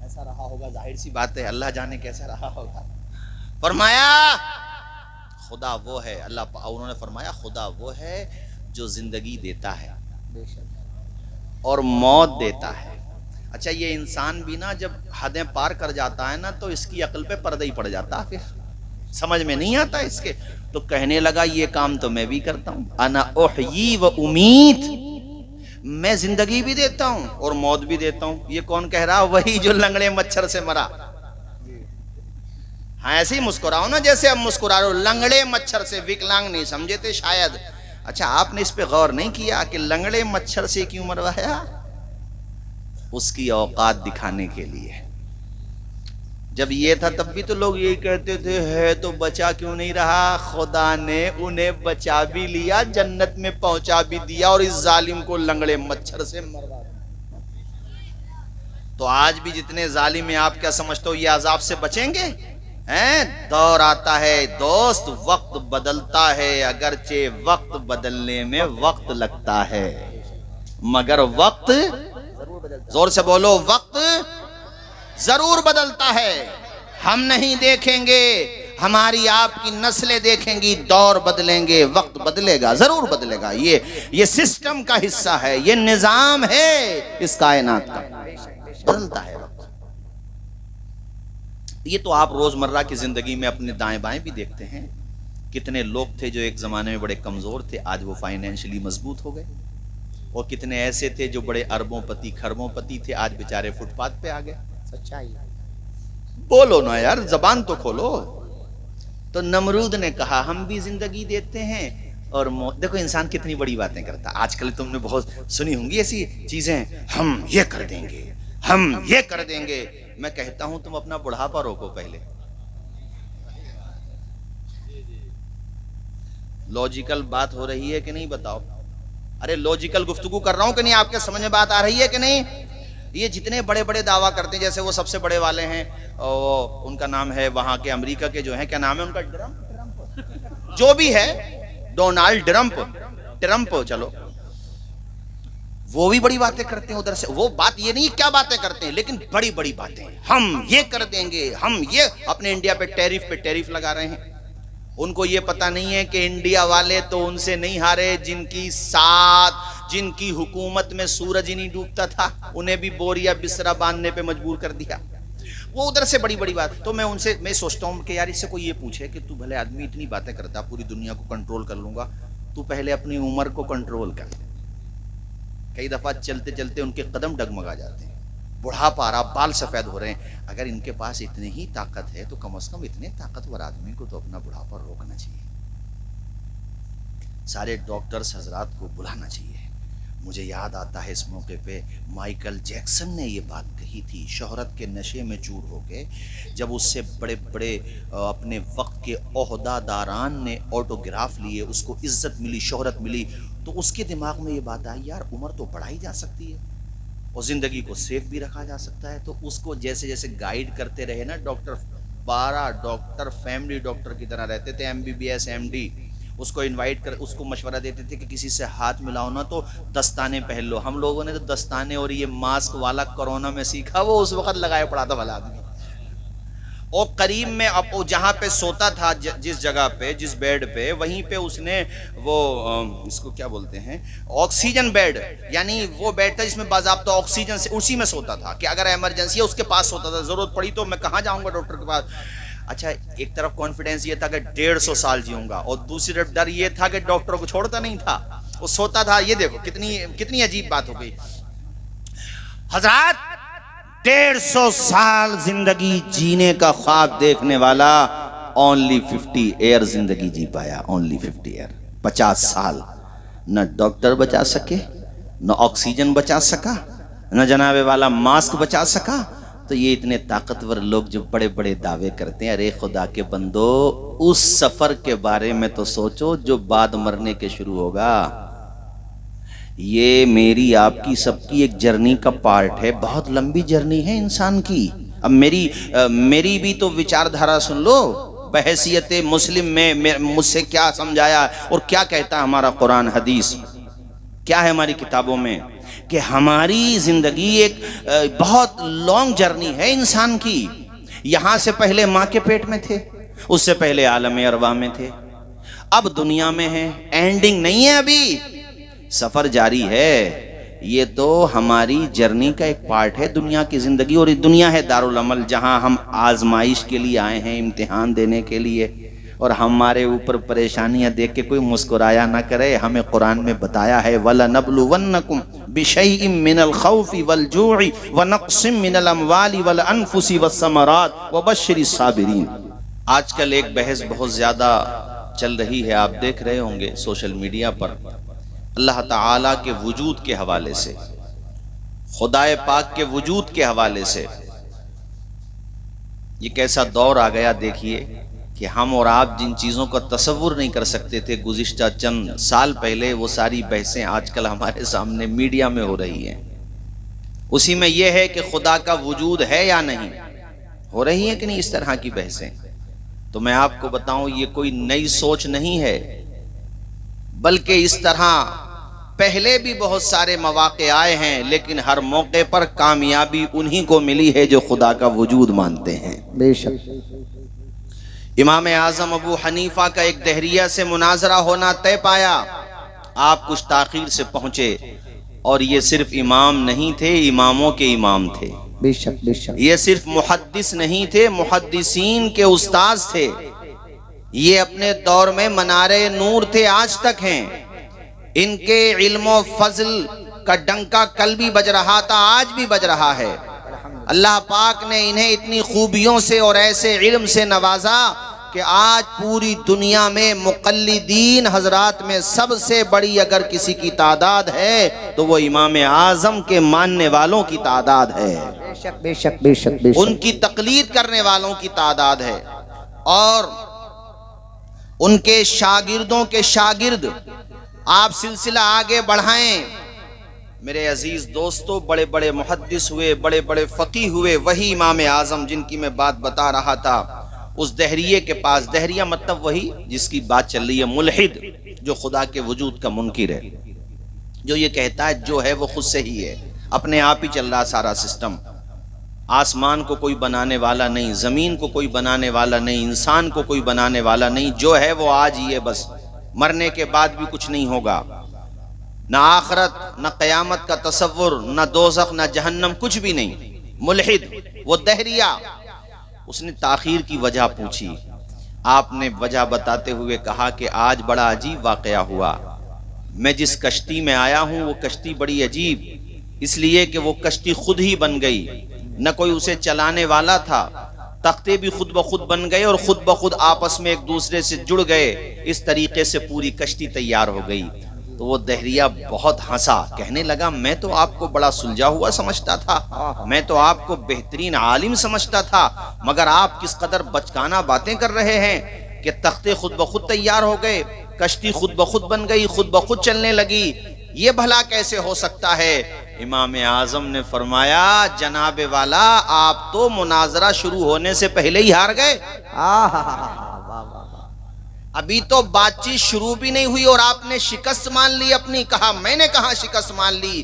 ایسا رہا ہوگا، ظاہر سی بات ہے، اللہ جانے کیسا رہا ہوگا. فرمایا خدا وہ ہے. انہوں نے فرمایا خدا وہ ہے جو زندگی دیتا ہے اور موت دیتا ہے. اچھا یہ انسان بھی نا جب حدیں پار کر جاتا ہے نا تو اس کی عقل پہ پردہ ہی پڑ جاتا، پھر سمجھ میں نہیں آتا اس کے. تو کہنے لگا یہ کام تو میں بھی کرتا ہوں. انا احیی و امید، میں زندگی بھی دیتا ہوں اور موت بھی دیتا ہوں. یہ کون کہہ رہا؟ وہی جو لنگڑے مچھر سے مرا. ہاں ایسے ہی مسکراؤ نا جیسے اب مسکرا رہے ہو. لنگڑے مچھر سے، وکلانگ نہیں سمجھے تھے شاید. اچھا آپ نے اس پہ غور نہیں کیا کہ لنگڑے مچھر سے کیوں مروایا؟ اس کی اوقات دکھانے کے لیے. جب یہ تھا تب بھی تو لوگ یہی کہتے تھے ہے تو بچا کیوں نہیں رہا. خدا نے انہیں بچا بھی لیا، جنت میں پہنچا بھی دیا، اور اس ظالم کو لنگڑے مچھر سے مروا دیا. تو آج بھی جتنے ظالم ہیں آپ کیا سمجھتے ہو یہ عذاب سے بچیں گے؟ دور آتا ہے دوست، وقت بدلتا ہے، اگرچہ وقت بدلنے میں وقت لگتا ہے، مگر وقت، زور سے بولو، وقت ضرور بدلتا ہے. ہم نہیں دیکھیں گے، ہماری آپ کی نسلیں دیکھیں گی. دور بدلیں گے، وقت بدلے گا، ضرور بدلے گا. یہ سسٹم کا حصہ ہے، یہ نظام ہے اس کائنات کا. بدلتا ہے وقت. یہ تو آپ روزمرہ کی زندگی میں اپنے دائیں بائیں بھی دیکھتے ہیں. کتنے لوگ تھے جو ایک زمانے میں بڑے کمزور تھے، آج وہ فائنینشلی مضبوط ہو گئے. اور کتنے ایسے تھے جو بڑے اربوں پتی کھربوں پتی تھے، آج بیچارے فٹ پاتھ پہ آ گئے. سچائی. بولو نا یار، زبان تو کھولو. تو نمرود نے کہا ہم بھی زندگی دیتے ہیں اور موت. دیکھو انسان کتنی بڑی باتیں کرتا. آج کل تم نے بہت سنی ہوں گی ایسی چیزیں، ہم یہ کر دیں گے، ہم یہ کر دیں گے. میں کہتا ہوں تم اپنا بڑھاپا روکو پہلے. لوجیکل بات ہو رہی ہے کہ نہیں بتاؤ؟ ارے لوجیکل گفتگو کر رہا ہوں کہ نہیں؟ آپ کے سمجھ میں بات آ رہی ہے کہ نہیں؟ یہ جتنے بڑے بڑے دعویٰ کرتے ہیں، جیسے وہ سب سے بڑے والے ہیں، ان کا نام ہے وہاں کے امریکہ کے جو ہیں، کیا نام ہے ان کا، جو بھی ہے، ڈونالڈ ٹرمپ. چلو وہ بھی بڑی باتیں کرتے ہیں ادھر سے. وہ بات یہ نہیں کیا باتیں کرتے ہیں، لیکن بڑی بڑی باتیں. ہم یہ کر دیں گے، ہم یہ اپنے انڈیا پہ ٹیرف لگا رہے ہیں. ان کو یہ پتا نہیں ہے کہ انڈیا والے تو ان سے نہیں ہارے جن کی حکومت میں سورج ہی نہیں ڈوبتا تھا. انہیں بھی بوریا بسترا باندھنے پہ مجبور کر دیا. وہ ادھر سے بڑی بڑی بات. تو میں سوچتا ہوں کہ یار اس سے کوئی یہ پوچھے کہ تو بھلے آدمی اتنی باتیں کرتا، پوری دنیا کو کنٹرول کر لوں گا، تو پہلے اپنی عمر کو کنٹرول کر. کئی دفعہ چلتے چلتے ان کے قدم ڈگمگا جاتے ہیں، بڑھاپا آ رہا، بال سفید ہو رہے ہیں. اگر ان کے پاس اتنی ہی طاقت ہے تو کم از کم اتنے طاقتور آدمی کو تو اپنا بڑھاپا روکنا چاہیے. سارے ڈاکٹرز حضرات کو بلانا چاہیے. مجھے یاد آتا ہے اس موقع پہ مائیکل جیکسن نے یہ بات کہی تھی، شہرت کے نشے میں چور ہو کے جب اس سے بڑے بڑے اپنے وقت کے عہدہ داران نے آٹوگراف لیے، اس کو عزت ملی، شہرت ملی، تو اس کے دماغ میں یہ بات آئی یار عمر تو بڑھائی جا سکتی ہے اور زندگی کو سیف بھی رکھا جا سکتا ہے. تو اس کو جیسے جیسے گائیڈ کرتے رہے نا ڈاکٹر، 12 ڈاکٹر فیملی ڈاکٹر کی طرح رہتے تھے، MBBS MD. اس کو انوائٹ کر، اس کو مشورہ دیتے تھے کہ کسی سے ہاتھ ملاؤ نا تو دستانے پہن لو. ہم لوگوں نے تو دستانے اور یہ ماسک والا کورونا میں سیکھا، وہ اس وقت لگائے پڑا تھا بھلا آدمی. اور قریب میں جہاں پہ سوتا تھا، جس جگہ پہ، جس بیڈ پہ، وہیں پہ اس نے وہ اس کو کیا بولتے ہیں، آکسیجن بیڈ، یعنی وہ بیڈ تھا جس میں باضابطہ آکسیجن سے، اسی میں سوتا تھا کہ اگر ایمرجنسی ہے اس کے پاس سوتا تھا. ضرورت پڑی تو میں کہاں جاؤں گا ڈاکٹر کے پاس. اچھا ایک طرف کانفیڈنس یہ تھا کہ 150 سال جیوں گا، اور دوسری طرف ڈر یہ تھا کہ ڈاکٹر کو چھوڑتا نہیں تھا، وہ سوتا تھا. یہ دیکھو کتنی عجیب بات ہو گئی. حضرات 150 سال زندگی جینے کا خواب دیکھنے والا اونلی 50 ایئر زندگی جی پایا. اونلی 50 ایئر، 50 سال. نہ ڈاکٹر بچا سکے، نہ آکسیجن بچا سکا، نہ جناب والا ماسک بچا سکا. تو یہ اتنے طاقتور لوگ جو بڑے بڑے دعوے کرتے ہیں، ارے خدا کے بندو اس سفر کے بارے میں تو سوچو جو بعد مرنے کے شروع ہوگا. یہ میری آپ کی سب کی ایک جرنی کا پارٹ ہے، بہت لمبی جرنی ہے انسان کی. اب میری بھی تو وچار دھارا سن لو. بحیثیت مسلم میں مجھ سے کیا سمجھایا اور کیا کہتا ہے ہمارا قرآن حدیث، کیا ہے ہماری کتابوں میں، کہ ہماری زندگی ایک بہت لانگ جرنی ہے انسان کی. یہاں سے پہلے ماں کے پیٹ میں تھے، اس سے پہلے عالم ارواح میں تھے، اب دنیا میں ہیں. اینڈنگ نہیں ہے، ابھی سفر جاری ہے. یہ تو ہماری جرنی کا ایک پارٹ ہے دنیا کی زندگی. اور یہ دنیا ہے دارالعمل، جہاں ہم آزمائش کے لیے آئے ہیں، امتحان دینے کے لیے. اور ہمارے اوپر پریشانیاں دیکھ کے کوئی مسکرایا نہ کرے. ہمیں قرآن میں بتایا ہے وَلَنَبْلُوَنَّكُمْ بِشَيْءٍ مِّنَ الْخَوْفِ وَالْجُوعِ وَنَقْصٍ مِّنَ الْأَمْوَالِ وَالْأَنفُسِ وَالثَّمَرَاتِ وَبَشِّرِ الصَّابِرِينَ. آج کل ایک بحث بہت زیادہ چل رہی ہے، آپ دیکھ رہے ہوں گے سوشل میڈیا پر، اللہ تعالیٰ کے وجود کے حوالے سے، خدائے پاک کے وجود کے حوالے سے. یہ کیسا دور آ گیا دیکھیے کہ ہم اور آپ جن چیزوں کا تصور نہیں کر سکتے تھے گزشتہ چند سال پہلے، وہ ساری بحثیں آج کل ہمارے سامنے میڈیا میں ہو رہی ہیں. اسی میں یہ ہے کہ خدا کا وجود ہے یا نہیں، ہو رہی ہیں کہ نہیں اس طرح کی بحثیں. تو میں آپ کو بتاؤں یہ کوئی نئی سوچ نہیں ہے، بلکہ اس طرح پہلے بھی بہت سارے مواقع آئے ہیں، لیکن ہر موقع پر کامیابی انہی کو ملی ہے جو خدا کا وجود مانتے ہیں. بے شک. امام اعظم ابو حنیفہ کا ایک دہریہ سے مناظرہ ہونا طے پایا. آپ کچھ تاخیر سے پہنچے، اور یہ صرف امام نہیں تھے، اماموں کے امام تھے. بے شک بے شک. یہ صرف محدث نہیں تھے، محدثین کے استاذ تھے. یہ اپنے دور میں منار نور تھے، آج تک ہیں. ان کے علم و فضل کا ڈنکا کل بھی بج رہا تھا، آج بھی بج رہا ہے. اللہ پاک نے انہیں اتنی خوبیوں سے اور ایسے علم سے نوازا کہ آج پوری دنیا میں مقلدین حضرات میں سب سے بڑی اگر کسی کی تعداد ہے تو وہ امام اعظم کے ماننے والوں کی تعداد ہے. بے شک بے شک بے شک بے شک. ان کی تقلید کرنے والوں کی تعداد ہے. اور ان کے شاگردوں کے شاگرد. آپ سلسلہ آگے بڑھائیں میرے عزیز دوستو. بڑے بڑے محدث ہوئے، بڑے بڑے فقیہ ہوئے. وہی امام اعظم جن کی میں بات بتا رہا تھا، اس دہریے کے پاس، دہریہ مطلب وہی جس کی بات چل رہی ہے، ملحد، جو خدا کے وجود کا منکر ہے، جو یہ کہتا ہے جو ہے وہ خود سے ہی ہے، اپنے آپ ہی چل رہا سارا سسٹم. آسمان کو کوئی بنانے والا نہیں، زمین کو کوئی بنانے والا نہیں، انسان کو کوئی بنانے والا نہیں. جو ہے وہ آج ہی ہے، بس مرنے کے بعد بھی کچھ نہیں ہوگا. نہ آخرت، نہ قیامت کا تصور، نہ دوزخ، نہ جہنم، کچھ بھی نہیں. ملحد وہ دہریہ. اس نے تاخیر کی وجہ پوچھی. آپ نے وجہ بتاتے ہوئے کہا کہ آج بڑا عجیب واقعہ ہوا. میں جس کشتی میں آیا ہوں وہ کشتی بڑی عجیب، اس لیے کہ وہ کشتی خود ہی بن گئی، نہ کوئی اسے چلانے والا تھا. تختے بھی خود بخود بن گئے اور خود بخود آپس میں ایک دوسرے سے جڑ گئے. اس طریقے سے پوری کشتی تیار ہو گئی. تو وہ دہریہ بہت ہنسا، کہنے لگا میں تو آپ کو بڑا سلجھا ہوا سمجھتا تھا، میں تو آپ کو بہترین عالم سمجھتا تھا، مگر آپ کس قدر بچکانہ باتیں کر رہے ہیں کہ تختے خود بخود تیار ہو گئے، کشتی خود بخود بن گئی، خود بخود چلنے لگی. یہ بھلا کیسے ہو سکتا ہے؟ امام اعظم نے فرمایا جناب والا آپ تو مناظرہ شروع ہونے سے پہلے ہی ہار گئے. ابھی تو بات چیت شروع بھی نہیں ہوئی اور آپ نے شکست مان لی اپنی. کہا میں نے کہاں شکست مان لی؟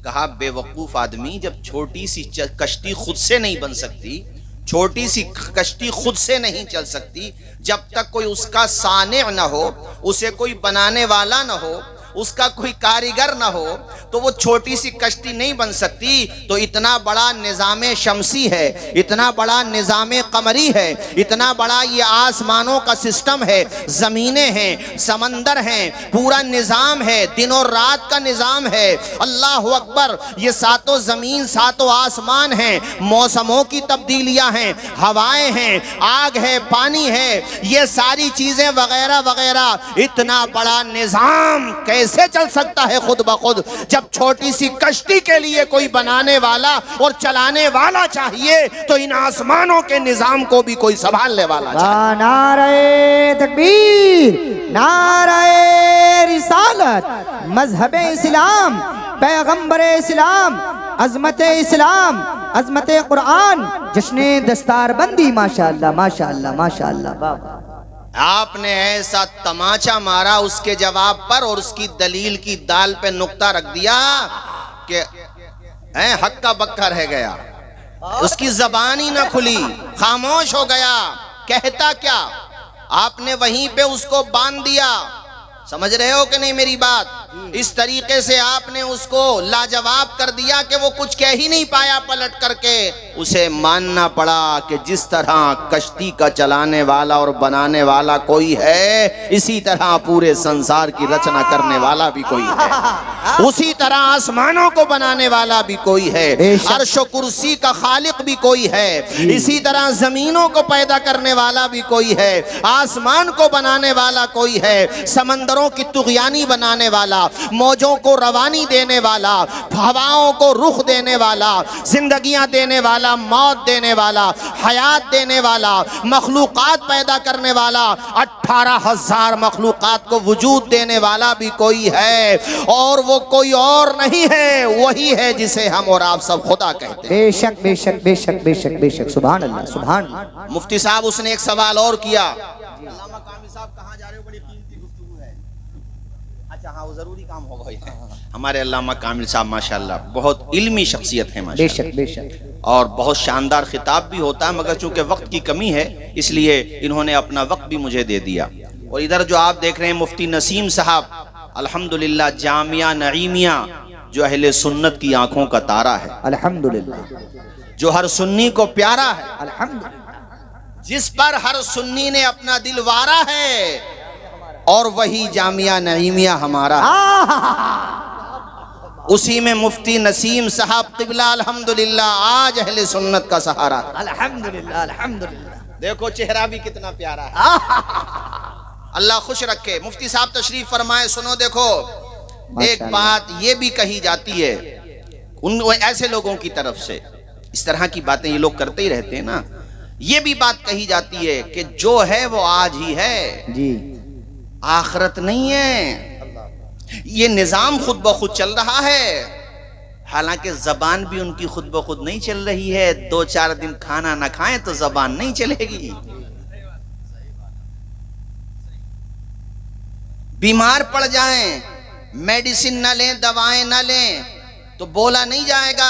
کہا بے وقوف آدمی، جب چھوٹی سی کشتی خود سے نہیں بن سکتی، چھوٹی سی کشتی خود سے نہیں چل سکتی، جب تک کوئی اس کا صانع نہ ہو، اسے کوئی بنانے والا نہ ہو، اس کا کوئی کاریگر نہ ہو تو وہ چھوٹی سی کشتی نہیں بن سکتی. تو اتنا بڑا نظام شمسی ہے، اتنا بڑا نظام قمری ہے، اتنا بڑا یہ آسمانوں کا سسٹم ہے، زمینیں ہیں، سمندر ہیں، پورا نظام ہے، دن اور رات کا نظام ہے. اللہ اکبر. یہ ساتوں زمین ساتوں آسمان ہیں، موسموں کی تبدیلیاں ہیں، ہوائیں ہیں، آگ ہے، پانی ہے، یہ ساری چیزیں وغیرہ وغیرہ. اتنا بڑا نظام کیسے چل سکتا ہے خود بخود جب چھوٹی سی کشتی کے لیے کوئی بنانے والا اور چلانے والا چاہیے تو ان آسمانوں کے نظام کو بھی کوئی سنبھالنے والا چاہیے. نعرہ تکبیر، نعرہ رسالت، مذہب اسلام، پیغمبر اسلام، عظمت اسلام، عظمت قرآن، جشن دستار بندی. ماشاءاللہ ماشاءاللہ ماشاءاللہ. بابا آپ نے ایسا تماچا مارا اس کے جواب پر اور اس کی دلیل کی دال پہ نقطہ رکھ دیا کہ ہکا بکا رہ گیا، اس کی زبان ہی نہ کھلی، خاموش ہو گیا. کہتا کیا؟ آپ نے وہیں پہ اس کو باندھ دیا. سمجھ رہے ہو کہ نہیں میری بات؟ اس طریقے سے آپ نے اس کو لاجواب کر دیا کہ وہ کچھ کہہ ہی نہیں پایا پلٹ کر کے. اسے ماننا پڑا کہ جس طرح کشتی کا چلانے والا اور بنانے والا کوئی ہے، اسی طرح پورے سنسار کی رچنا کرنے والا بھی کوئی ہے، اسی طرح آسمانوں کو بنانے والا بھی کوئی ہے، عرش و کرسی کا خالق بھی کوئی ہے، اسی طرح زمینوں کو پیدا کرنے والا بھی کوئی ہے، آسمان کو بنانے والا کوئی ہے، سمندروں کی طغیانی بنانے والا، موجوں کو روانی دینے والا، ہواؤں کو رخ دینے والا، زندگیاں دینے والا، موت دینے والا، حیات دینے والا، مخلوقات پیدا کرنے والا، 18,000 مخلوقات کو وجود دینے والا بھی کوئی ہے، اور وہ کوئی اور نہیں ہے، وہی ہے جسے ہم اور آپ سب خدا کہتے ہیں. بے شک بے شک بے شک بے شک بے شک. سبحان اللہ سبحان اللہ. مفتی صاحب اس نے ایک سوال اور کیا. علامہ کامل صاحب کہاں جا رہے ہو؟ بڑی قیمتی گفتگو ہے. اچھا ہاں، وہ ضروری کام ہوگا. ہمارے علامہ کامل صاحب ماشاءاللہ بہت علمی شخصیت ہے بے ماشاءاللہ، شک بے شک. اور بہت شاندار خطاب بھی ہوتا ہے، مگر چونکہ وقت کی کمی ہے اس لیے انہوں نے اپنا وقت بھی مجھے دے دیا. اور ادھر جو آپ دیکھ رہے ہیں مفتی نسیم صاحب، الحمدللہ جامعہ نعیمیہ جو اہل سنت کی آنکھوں کا تارا ہے، الحمدللہ، جو ہر سنی کو پیارا ہے، الحمدللہ، جس پر ہر سنی نے اپنا دل وارا ہے، اور وہی جامعہ نعیمیہ ہمارا ہے. اسی میں مفتی نسیم صاحب قبلہ الحمدللہ آج اہل سنت کا سہارا. الحمدللہ الحمدللہ. دیکھو چہرہ بھی کتنا پیارا ہے. اللہ خوش رکھے. مفتی صاحب تشریف فرمائے. سنو دیکھو، ایک بات یہ بھی کہی جاتی ہے ان ایسے لوگوں کی طرف سے، اس طرح کی باتیں یہ لوگ کرتے ہی رہتے ہیں نا، یہ بھی بات کہی جاتی ہے کہ جو ہے وہ آج ہی ہے، جی، آخرت نہیں ہے. یہ نظام خود بخود چل رہا ہے، حالانکہ زبان بھی ان کی خود بخود نہیں چل رہی ہے. 2-4 دن کھانا نہ کھائیں تو زبان نہیں چلے گی. بیمار پڑ جائیں، میڈیسن نہ لیں، دوائیں نہ لیں تو بولا نہیں جائے گا.